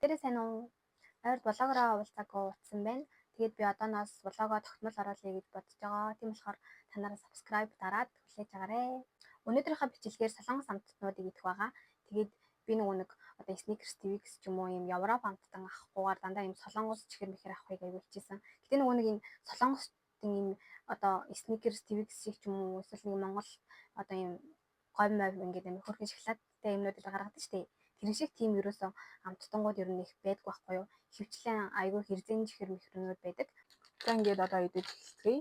Бүгдээрээ сайн уу? Ойр блогороо уулзаагүй утсан байна. Тэгээд би одооноос блогоо тогтмол оруулъя гэж бодож байгаа. Тийм болохоор та нараа subscribe дараад хүлээж аваарай. Өнөөдрийнхөө бичлэгээр Солонгос амттнуудыг идэх байгаа. Тэгээд би нэг одоо Snickers Twix ч юм уу юм Европ амттан авахгүйгээр дандаа юм Солонгос чихэр мэхэр авахыг аягүй хичээсэн. Гэтэ нэг энэ Солонгостын юм одоо Snickers Twix шиг ч юм уу эсвэл нэг Монгол одоо юм говь мов ингээд юм хөрхэн шоколадтай юмнуудыг гаргадаг шүү дээ. Тэр шиг тийм ерөөсөө амттангууд ер нь их байдгүй байхгүй юу? Хөвчлэн айгүй хэрзэн чихэр мэхрэнүүд байдаг. За ингээд одоо идэж эхэлцгээе.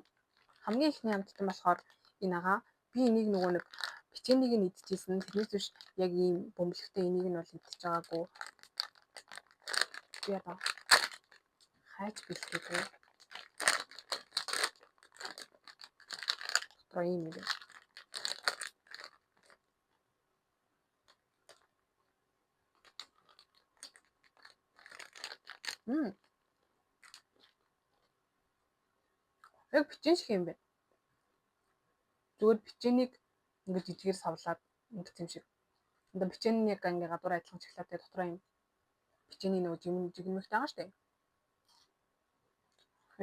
Хамгийн ихний амттан болохоор энэ агаа. Би энийг нэг бичээнийг нь идчихсэн. Тэрнээс биш яг ийм бөмбөлөгтэй энийг нь бол идчихэж байгаагүй. Би одоо хайж бэлтгээгүй. Дотор ийм юм. Яг бичэн шиг юм байна. Зүгээр бичээнийг ингээд жижигээр савлаад ингэх юм шиг. Одоо бичэн нь яг ингээ гадуур адилхан шоколадтай дотор юм. Бичээний жигнэмэгтэй байгаа шүү дээ.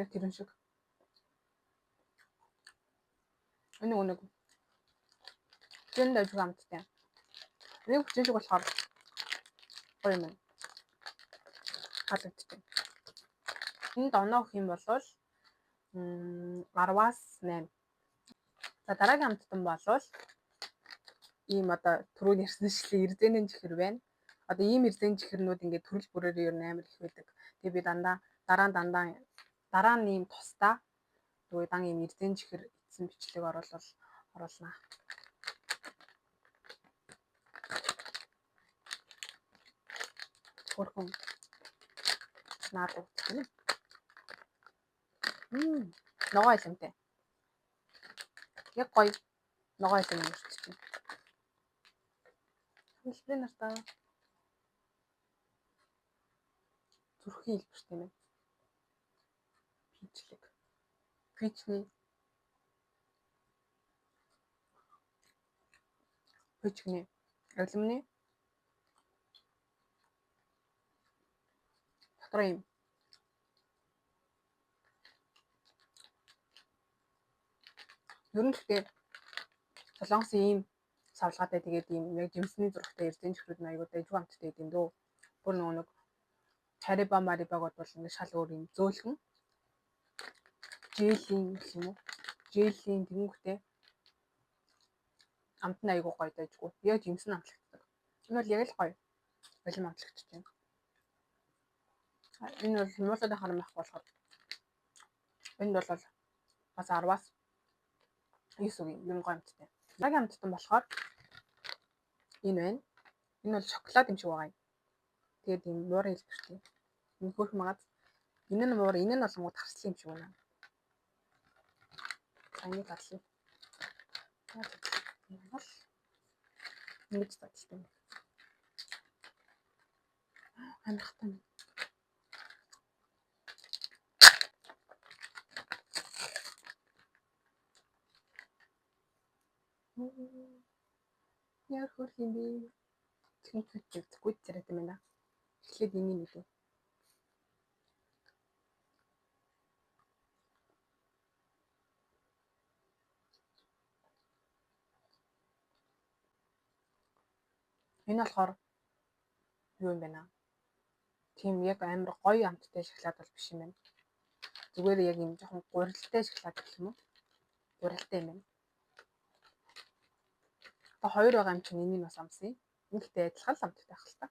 Яг тэрэн шиг. Энэ нэг бичэн дэж амттай. Нэг бичэн шиг болохоор гоё юм. Халагдчих. Энд оноо өгөх юм бол 10-аас 8. За дараагийн амттан болвол ийм одоо түрүүн ярьсан шиг эрдэнэн чихэр байна. Одоо ийм эрдэнэн чихэрнүүд ингээд төрөл бүрээр ер нь амар их байдаг. Тэгээ би дараа нь ийм тусдаа дан ийм эрдэнэн чихэр эцсэн бичлэг оруулнаа. Хөрхөн наад өгчих юм. Ногоо илэмтэй. Яг гоё ногоо илэм өрчсөн. Хэлбэр нартаа зүрхийн хэлбэртэй юм. Пичлэг. Пичний. Пичний. Алимны. Дотор юм. Ер нь гэхдээ Солонгосын ийм савлгаатай тэгээд ийм яг жимсний зурагтай эрдэнэ чихрүүд аягүй дайгуу амттай гэдэг юм дөө. Бүр нэг Хариба марибаг бол ингэ шал өөр юм зөөлхөн. Жээлийн гэх юм уу? Жээлийн тэнгүүтэй амт нь аягүй гоё дайггүй. Яг жимс нь амтлагддаг. Энэ бол яг л гоё. Болим амтлагдчих юм. Энэ бол муулаад харамах болохоор энд бол бас 10-аас 9 үгүй юм гоё амттай. Дараагийн амттан болохоор энэ байна. Энэ бол шоколад юм шиг байгаа юм. Тэгээд юм муурын хэлбэртэй. Энэ хөөх магад. Энэ нь муур, энэ нь болонгууд харслын юм шиг байна. Энийг хадлаа. Ингэж татчихсан. Амархтай. Яар хөрх юм бэ? Тэгвэл зэрэг юм байна. Эхлээд энийг мэдээ. Энэ болохоор юу юм бэ наа? Тийм яг амар гоё амттай шоколад бол биш юм байна. Зүгээр яг юм жоохон гурилтай шоколад гэх юм уу? Гурилтай юм байна. Одоо хоёр байгаа юм чинь энийг бас амсъя. Нэгтэй адилхан л амттай байх л та.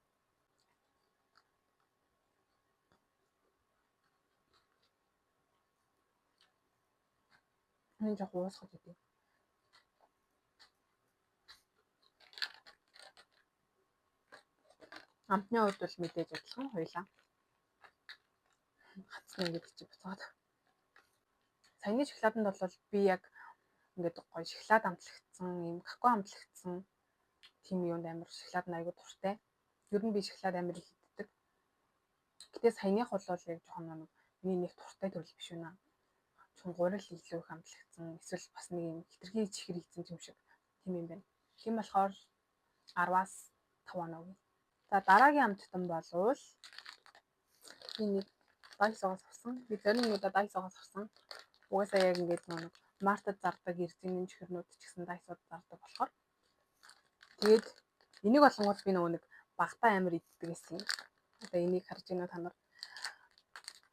Энэ жоохон уусгаж идэв. Амтны хувьд бол мэдээж адилхан хоёлаа. Хацсан ингэж чи буцаад. Саяны шоколаданд бол би яг ингээд гоё шоколад амтлагдсан, юм какао амтлагдсан тийм юунд амар шоколад аягүй дуртай. Ер нь би шоколад амар их иддэг. Гэтэ саяных бол яг жоохон миний нэг дуртай төрөл биш үнэ. Чун гурил илүү их амтлагдсан. Эсвэл бас нэг юм хитрхи чихэр ийцэн юм шиг тийм юм байна. Тийм болохоор 10-аас 5 оноо. За дараагийн амттан болвол би нэг дайсоогоос авсан. Би зарим нэгудаа дайсоогоос авсан. Угаасаа яг ингээд нэг мартад зардаг эрзэнийн чихэрнүүд ч гэсэн дайсууд зардаг болохоор. Тэгээд энийг болонгууд би нэг багтаа амар иддэг гэсэн. Одоо энийг харж байна та нар.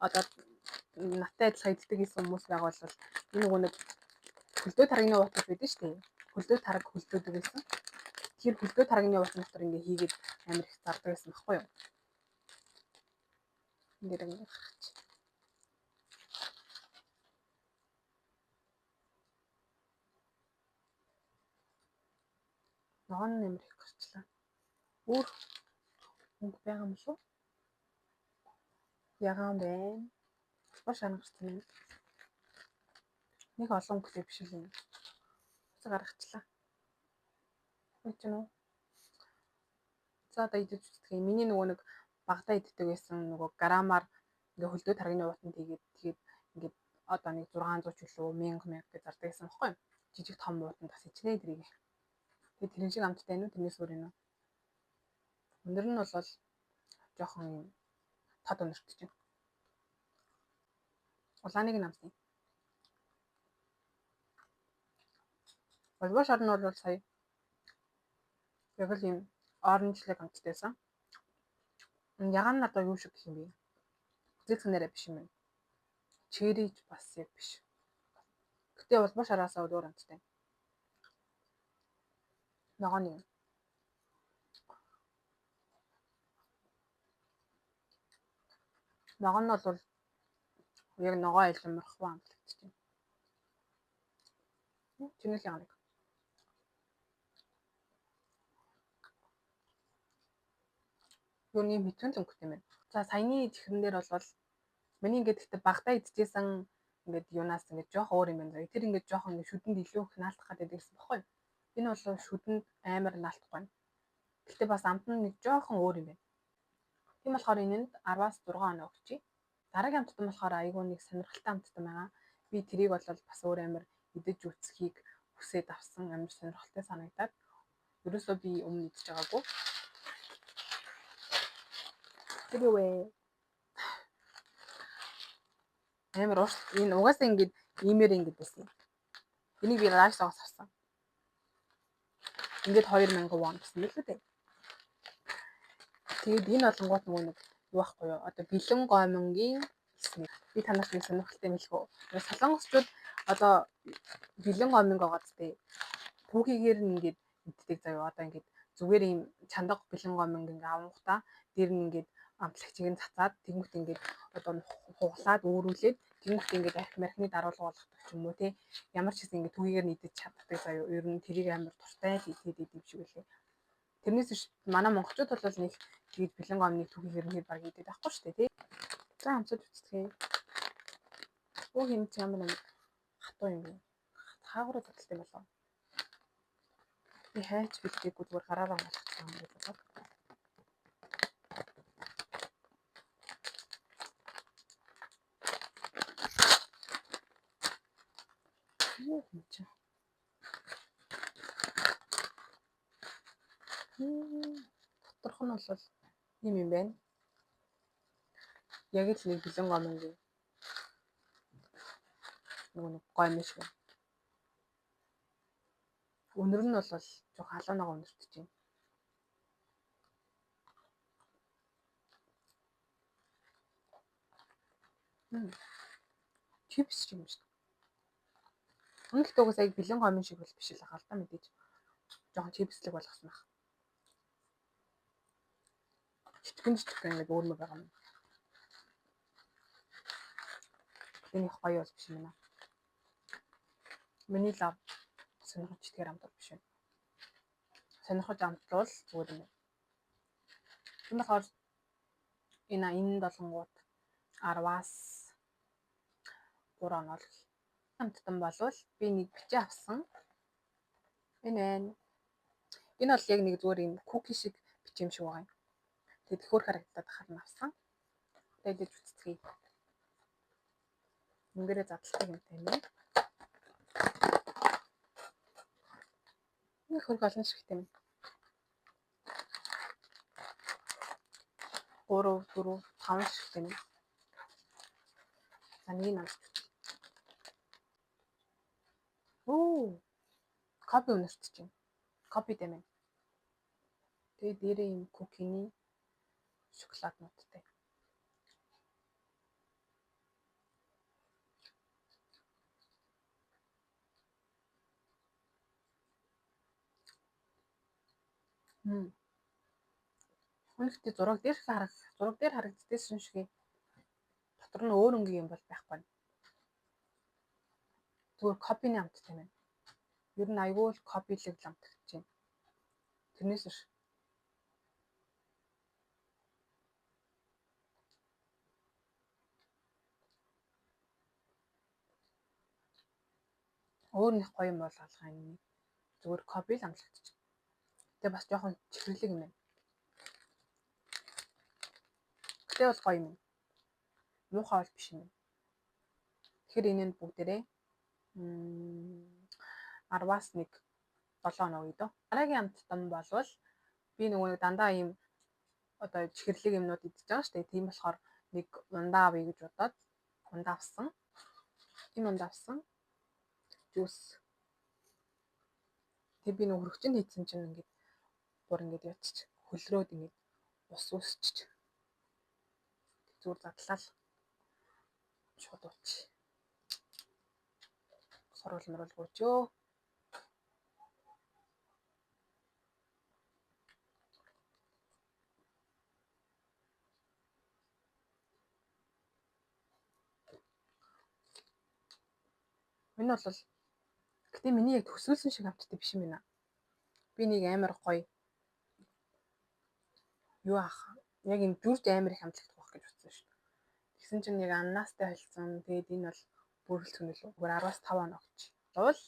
Одоо наттай адилхан иддэг гэсэн хүмүүс байгаа бол энэ нэг хөлдөө таргины уутал байдаг шүү дээ. Хөлдөө тараг хөлдөөдөг гэсэн. Тэр хөлдөө таргины уутал дотор ингээ хийгээд амар их зардаг гэсэн баггүй юу? Ингээд ингээ гарч. Ногоон амар их гарчлаа. Өөр мөнгө байгаа юм шүү. Ягаан байна. Баш ангарсан юм. Нэг олон мөнгөтэй биш л юм. Уцаа гаргачлаа. Үгүй юу? За одоо идэж үзтгий. Миний нөгөө нэг багтаа иддэг байсан нөгөө грамаар ингээ хөлдөө таргины уутанд тэгээд ингээд одоо нэг 600 ч үлээ 1000 гэж зардаг гэсэн баггүй юу? Жижиг том уутанд бас ичнэ дэрийг. Тэгээд тэрэн шиг амттай байна уу? Тэрнээс өөр юм уу? Өндөр нь бол жоохон юм тод өнөрт чинь. Улааныг нь амсан. Болбоо шорн бол сая яг л юм оранжлэг амттайсан. Ягаан нь одоо юу шиг гэх юм бэ? Зэцгнэрэ биш юм байна. Черриж бас яг биш. Гэтэ болбоо шараасаа өөр амттай. Ногооны. Ногоон нь бол яг ногоо илмэрхүү амтлагчтай. Чинэл яадаг. Юуны мэдвэн өнгөтэй юм байна. За саяны чихрэн дээр бол миний ингээд ихтэй багтаа идчихсэн ингээд юунаас ингээд жоох өөр юм байна. Тэр ингээд жоох ингээд шүдэнд илүү их наалтах гэдэг байсан баггүй. Энэ бол шүдэнд амар наалтахгүй. Гэхдээ бас амт нь нэг жоохон өөр юм байна. Тийм болохоор энэнд 10-аас 6 оноо өгчий. Дараагийн амттан болохоор айгүй нэг сонирхолтой амттан байгаа. Би тэрийг бол бас өөр амар идэж үзхийг хүсээд авсан амар сонирхолтой санагдаад. Ерөөсөө би өмнө идэж байгаагүй. Тэр юу вэ? Амар урт энэ угаасаа ингэж иймэр ингэж байсан. Энийг би райсоос авсан. Ингээд 2000 вон гэсэн л үү дээ. Тэгээд энэ болонгууд нөгөө нэг юу байхгүй юу? Одоо бэлэн гомонгийн эснийг би танаас нэг сонирхолтой мэлхүү. Солонгосчууд одоо бэлэн гомонг байгаа зү. Түүхийгээр нь ингээд иддэг заяа. Одоо ингээд зүгээр юм чандаг бэлэн гомонг ингээд авангуудаа дээр нь ингээд амтлагчийг нь цацаад тэгмүт ингээд одоо хуглаад өөрүүлээд тэгмүт ингээд архимархны даруулга болгодог ч юм уу те. Ямар ч хэсэг ингээд түүхийгээр нь идэж чаддаг заяа. Ер нь тэрийг амар туртай л идэхэд идэв шиг үлээ. Тэрнээс биш манай монголчууд бол нэг тэгээд бэлэн гомныг түүхийгээр нь баг идэв байхгүй шүү дээ тий. За амцад үзтгий. Оо хэмж ямар нэг хатуу юм бэ? Хаагаараа зодтолтой болов. Би хайч бэлдээгүй зүгээр гараараа болгочихсан юм байна болов. Оо хэмж. Доторх нь бол юм байна. Яг л нэг бэлэн гомонгийн нэг гомн шиг. Өнөр нь бол жоох халуунаа өнөртөж байна. Чипс юм шүү дээ. Өнөлт угаас яг бэлэн гомн шиг бол биш л байгаа л да мэдээж. Жохон чипслэг болгосон баг. Жижигэн ингээд өөрмө байгаа юм. Энэ их гоё бол биш юм аа. Миний лав сонирхож идгээр амтал биш байна. Сонирхож амтлуул зүгээр юм. Тийм болохоор энэ долонгууд 10-аас 3 оноо л амттан болвол би нэг бичээ авсан. Энэ байна. Энэ бол яг нэг зүгээр юм куки шиг бичээ юм шиг байгаа юм. Тэгээд хөөр харагдаад харна авсан. Тэгээд үзтгий. Мөнгөрөө задлах юм тийм ээ. Нэг хөрг олон шиг тийм. 3, 4, 5 шиг тийм. За нэг нь амсч. Оо. Кофе өнөрч чинь. Кофе дэмэн. Тэгээ дээрээ юм кукины шоколад нуттай. Үнэхдээ зураг дээр харагддээсэн шиг дотор нь өөр өнгийн юм бол байхгүй. Зүгээр копины амттай байна. Ер нь айгүй л копилэг л амтгаж байна. Тэрнээс биш. Өөр нэг гоё юм бол алгаа юм. Зүгээр копи л амлагдчих. Тэгээ бас жоохон чихэрлэг юм байна. Тэгээ бол гоё юм. Муухай бол биш юм. Тэгэхээр энэ нь бүгдээрээ 10-аас 1 7 оноо гэдэг. Дараагийн амттан болвол би нөгөө дандаа ийм одоо чихэрлэг юмнууд идчихэж байгаа шүү дээ. Тийм болохоор нэг ундаа авъя гэж бодоод ундаа авсан. Энэ ундаа авсан. Жуус. Тэг би нөгөө хөрөгчөнд хийсэн чинь ингээд бүр ингээд ятчих. Хөлрөөд ингээд ус үсчих. Зүгээр задлаа л. Шууд ууч. Сорвол мөрөл гүйчөө. Энэ бол гэтээ миний яг төсөөлсөн шиг амттай биш юм байна. Би нэг амар гоё юу ах яг юм дүрж амар их амтлагдах байх гэж бодсон шүү дээ. Тэгсэн чинь яг ананастай холцсон. Тэгээд энэ бол бүрэлдэхүүн л үгээр 10-аас 5 оноо өгч. Бол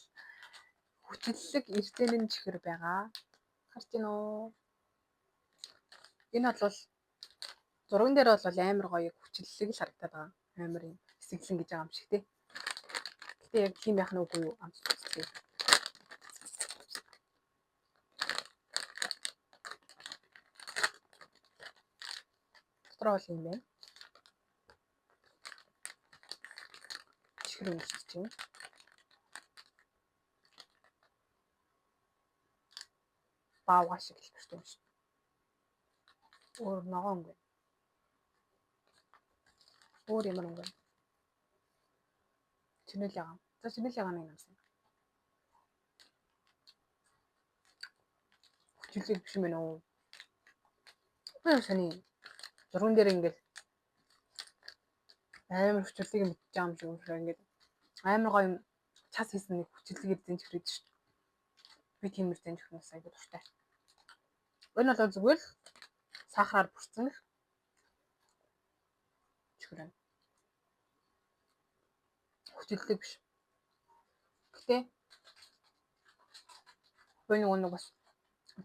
хүчлэлэг эрдэнэн чихэр байгаа. Харж гин үү? Энэ бол зурган дээр бол амар гоё хүчлэлэг л харагдаад байгаа. Амар юм эсэглэн гэж байгаа юм шиг тий. Гэтэ яг тийм байх нь үгүй юу амт үзтээ. Дотроо бол юм байна. Чихэр үнэрч чинь. Баавга шиг л байна шүү. Өөр ногоон өнгө. Өөр ямар өнгө. Чинэл ягаан. За чинэл ягаан нэг юмсан. Хүчлэг биш юм байна уу? Тэр сони зурган дээр ингээд амар хүчлэг юм битж байгаа юм шиг өөр ингээд амар гоё час хийсэн нэг хүчлэг эрдэнэ чихрээд шүү. Би тийм эрдэнэ чихнээс айгүй дуртай. Энэ бол зүгээр л сахараар бүрсэн л чихрэн. Хүчлэг биш. Гэтэ би нэг бас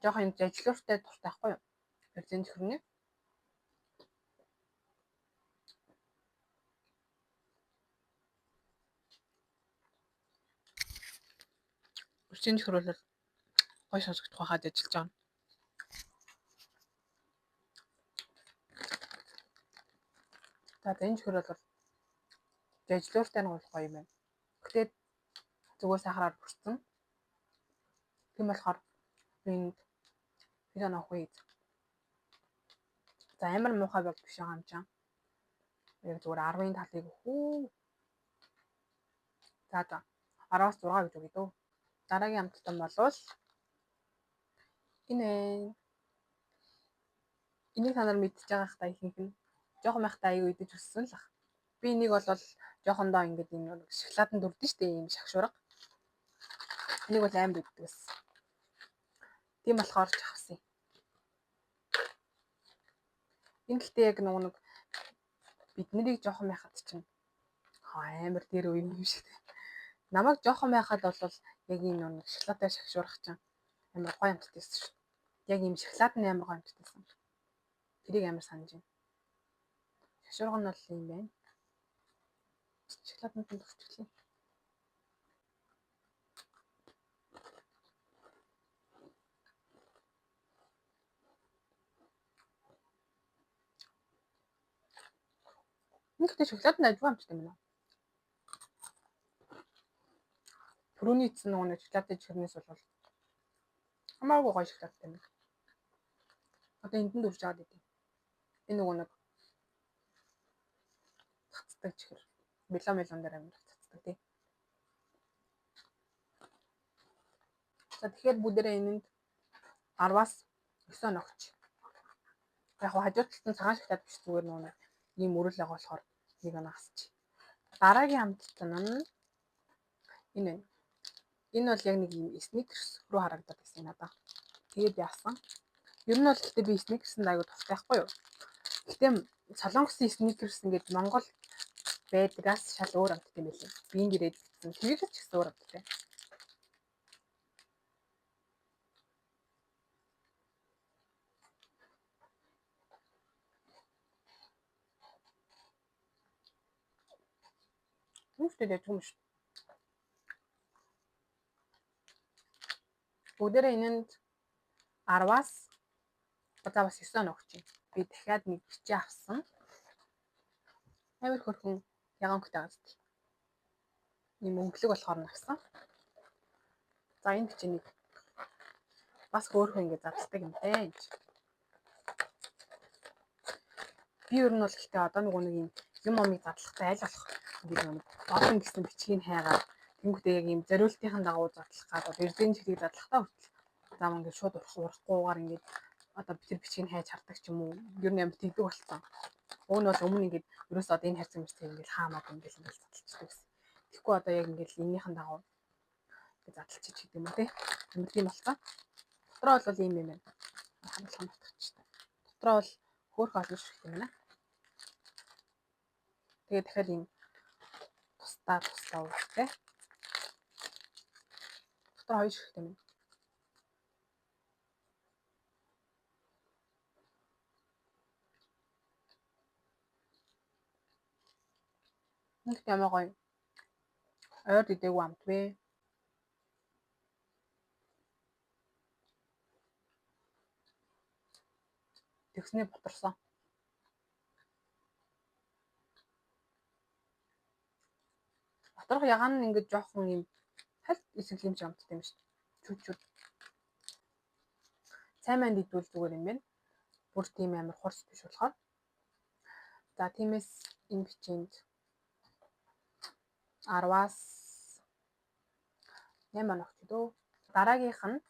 жоохон юм зажлууртай дуртай байхгүй юу? Эрдэнэ чихрний. Эрдэнэ чихэр бол гоё сонсогдох байхад ажиллаж байгаа. За энэ чихэр бол зажлууртай нь гоё юм байна. Гэтэ зүгээр сахараар бүрсэн. Тийм болохоор энд энэ нөхөй. За амар муухай бол биш байгаа юм чинь. Яг зүгээр 10-ын талыг хүү. За 10-аас 6 гэж өгье дөө. Дараагийн амттан болвол энэ энийг та нар мэдчихэж байгаа хта ихэнх нь жоохон байхдаа аягүй идэж өссөн л ах. Би энийг бол жоохондоо ингээд энэ шоколаданд дүрдэн штэ ийм шагшуурга. Энийг бол амар иддэг байсан. Тийм болохоор ч авсан. Энэ гэхдээ яг нэг бид нарыг жоохон байхад чинь амар дээр үе юм шиг. Намайг жоохон байхад бол яг энэ нэг шоколадтай шагшуурах чинь амар гоё амттай байсан шүү. Яг ийм шоколад нь амар гоё амттай байсан. Тэрийг амар санаж байна. Шагшуурга нь бол юм байна. Шоколаданд төвчлээ. Ингээд шоколад нь ажгүй амттай байна. Түрүүний эцэн нэг шоколадтай чихэрнээс бол хамаагүй гоё шоколадтай юм. Одоо энд нь дүрж аваад идэв. Энэ нэг цацдаг чихэр. Мелон дээр амир цацдаг тий. За тэгэхээр бүгдээрээ энэнд 10-аас 9 огч. Яг хажууд талд нь цагаан шоколад биш зүгээр нэг ийм өрөөл байгаа болохоор нэг анаагасч. Дараагийн хамттай нь энэ байна. Энэ бол яг нэг ийм сникерс руу харагдаад байсан надаа. Тэгээд яасан. Ер нь бол гэхдээ би сникерсэнд аягүй дуртай байхгүй юу. Гэхдээ солонгосын сникерс ингээд Монгол байдгаас шал өөр амттай юм байлээ. Би ингээд тэгээд ч гэсэн өөр амттай. Түүнтэй юм шүү. Бүгдээрээ энэнд 10-аас одоо бас 9 өгч юм. Би дахиад нэг бичээ авсан. Амар хөрхөн ягангтай газт. Ийм өнгөлөг болохоор навсан. За энэ бичээнийг бас хөөрхөн ингэ задлдаг юм дээ. Би ер нь бол гэхдээ одоо нэг юм амыг задлахтай аль болох ингэ олон гэсэн бичгийг хайгаад тэнгуүтэй яг ийм зориултын дагуу задлах гад эрдэнэ чиглэг задлахтаа хүртэл зам ингэ шууд урахгүйгээр ингэ одоо би тэр бичгийг хайж хардаг ч юм уу. Ер нь амар тэгдэг болсон. Уг нь бол өмнө ингэ ерөөсөө одоо энэ харьцан мэрцээ ингэ хаамаад ингэ задлчихдаг гэсэн. Тэгэхгүй одоо яг ингэ энийхэн дагуу задлчих гэдэг юм уу те. Амар тийм болсон. Дотроо бол ийм юм байна. Хамтлан утгачихтай. Дотроо бол хөөх олон ширхт юм байна. Тэгээд дахиад ийм тусдаа үүртэй. Дотроо хоёр ширхт юм. Нэг ямар гоё. Ойр идээгүү амт вэ. Тэгснээ бутарсан. Доторх ягаан нь ингэж жоохон юм хальт эсэглэм шиг амттай юм шүү дээ. Чүд. Сайн манд идвэл зүгээр юм байна. Бүр тийм амар хурц биш болохоор. За тиймээс энэ бичээнд 10-аас 8 огч дөө. Дараагийнх нь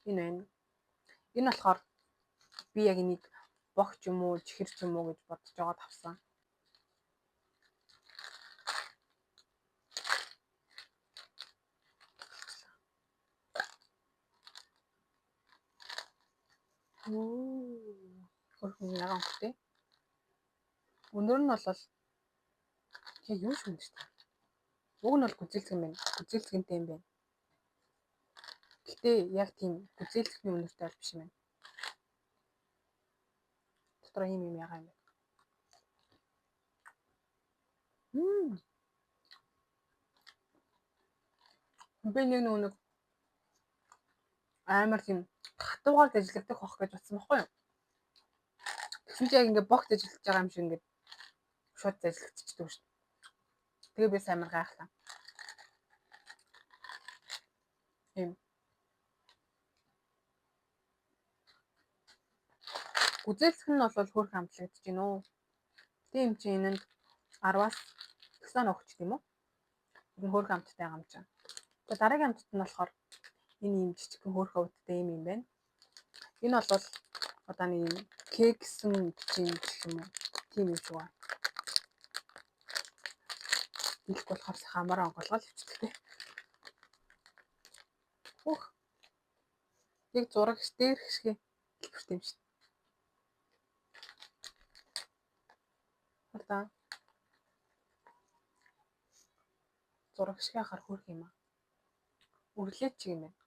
энэ байна. Энэ болохоор би яг энийг богч юм уу, чихэр ч юм уу гэж бодож байгаа тавсан. Хөрхөн ягаанхтэй. Өнөр нь бол яг юу шүү дээ. Уг нь бол гүзээлцэг юм байна. Гүзээлцэгтэй юм байна. Гэтэ яг тийм гүзээлцэхний өнөртэй бол биш юм байна. Дотроо юм ягаа юм байна. Би нэг амар тийм хатуугаар ажилладаг хох гэж бодсон байхгүй юу? Тэгсэн чи яг ингээ богт ажиллаж байгаа юм шиг ингээ шууд ажиллагдчихдаг шүү. Тэгээ би амар гайхлаа. Ийм гүзээлцэх нь бол хөөрхөн амтлагдаж байна уу? Тийм чи энэнд 10-аас 9 өгч тийм үү? Энэ хөөрхөн амттай байгаа юм чинь. Тэгээ дараагийн амтт нь болохоор энэ юм жижигхэн хөөрхөн өвдтэй юм байна. Энэ бол одоо нэг юм кек гэсэн бичиг юм уу? Тийм юм шиг байна. Их болохоор хамаараа онголгол хөвчтэй. Яг зураг дээр хэсгээ хэлбэртэй юм шүү. Одоо зураг шиг хахаар хөөрх юм аа. Өглөөч чиг юм байна.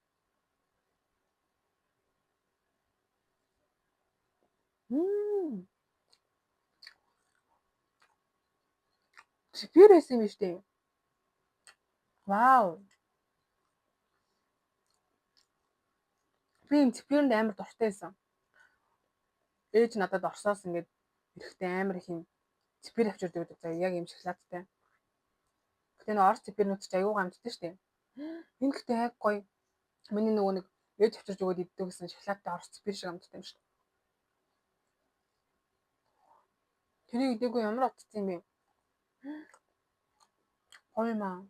Супер эсэм биш үү? Вау. Би энэ суперэнд амар дуртай байсан. Ээж надад орсоос ингээд эрэхтэй амар их юм супер авчирдаг гэдэг. Яг юм шоколадтай. Гэтэ нөө орц цэпэрнүүд ч аюу гамддаг шүү дээ. Энэ гэхдээ яг гоё. Миний нөгөө нэг ээж авчирч өгөөд иддэг гэсэн шоколадтай орц цэпэр шиг амттай юм шүү. Тэрийг идээгүй ямар утцсан юм бэ? Гоё маа.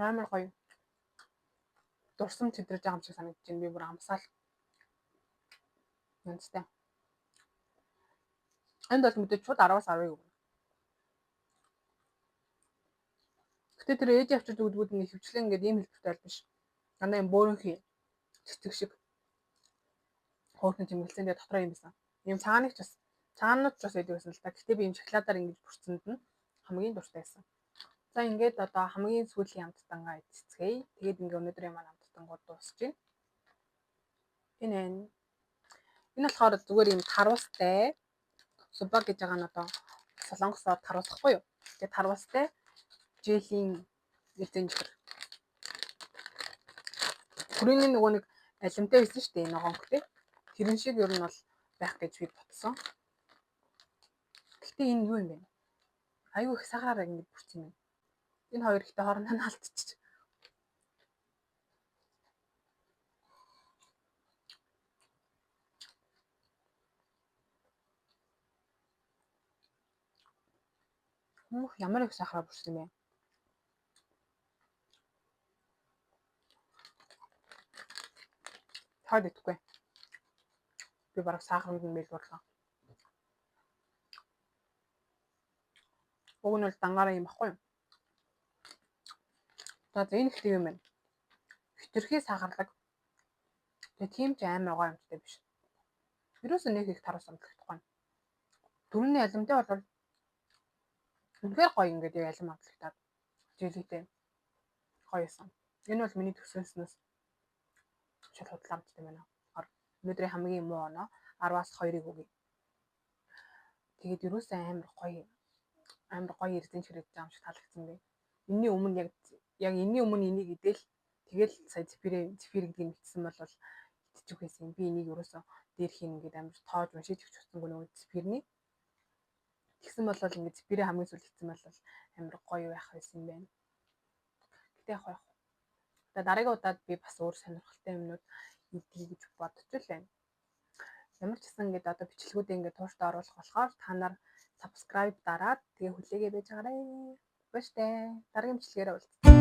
Амар гоё. Дурсам чидрэж байгаа юм шиг санагдаж байна. Би бүр амсаал. Янзтай. Энд бол мэдээж шууд 10-аас 10 өгнө. Гэтэ тэр ээж авчирч өгдгүүд ингэ хөвчлэн ингээд ийм хэлбэртэй бол биш. Дандаа юм бөөрөнхий цэцэг шиг. Хөөрхөн тэмгэлцэн дээр дотроо юм байсан. Ийм цагааныг ч бас цагаанууд ч бас байдаг байсан л та. Гэтэ би ийм шоколадаар ингэж бүрцэнд нь хамгийн дуртай байсан. За ингээд одоо хамгийн сүүлийн амттангаа эцэцгээе. Тэгээд ингээ өнөөдрийн маань амттангууд дуусч байна. Энэ болохоор зүгээр юм тарвастай субаг гэж байгаа нь одоо солонгосоор тарвасахгүй юу? Тэгээд тарвастай желийн эзэнжир. Хүрээний нөгөө нэг алимтай байсан шүү дээ энэ ногоонх тий. Тэрэн шиг ер нь бол байх гэж би бодсон. Гэхдээ энэ юу юм бэ? Аюу их сахараар ингэ бүрцсэн юм. Энэ хоёр ихтэй хоорондоо нь алдчих. Ямар их сахараар бүрцсэн бэ? Хаад итгэхгүй. Би бараг сахарнд нь бэлгүүрлээ. Уг нь бол дангаараа юм баггүй юу? За энэ ихтэй юм байна. Хитрхи сахарлаг. Тэгээ тийм ч амар гоё амттай биш. Ерөөсөө нэг их тарвас амтлагдахгүй. Түрүүний алимтай бол үнэхээр гоё ингээд яг алим амтлагтаад жилийтэй гоё байсан. Энэ бол миний төсөөлснөөс шал худлаа амттай байна. Өнөөдрийн хамгийн муу оноо 10-аас 2-ыг өгье. Тэгээд ерөөсөө амар гоё эрдэнэ ширэж байгаа юм шиг таалагдсан бэ. Энийн өмнө яг энийн өмнө энийг идэл тэгэл сая зефир гэдгийг мэдсэн бол идчих байсан. Би энийг ерөөсөө дээр хийнэ гэдэг амар тоож уншиж өгч утсангүй нөгөө зефирний. Тэгсэн бол ингээд зефирээ хамгийн сүүлд хийсэн бол амар гоё байх байсан юм байна. Гэтэ яг одоо дараагийн удаад би бас өөр сонирхолтой юмнууд идэх гэж бодож байна. Ямар ч гэсэн ингээд одоо бичлэгүүдээ ингээд тууштай оруулах болохоор та нар subscribe дараад тэгээ хүлээгээ байж байгаарай. Баяртай. Дараагийн бичлэгээр уулзъя.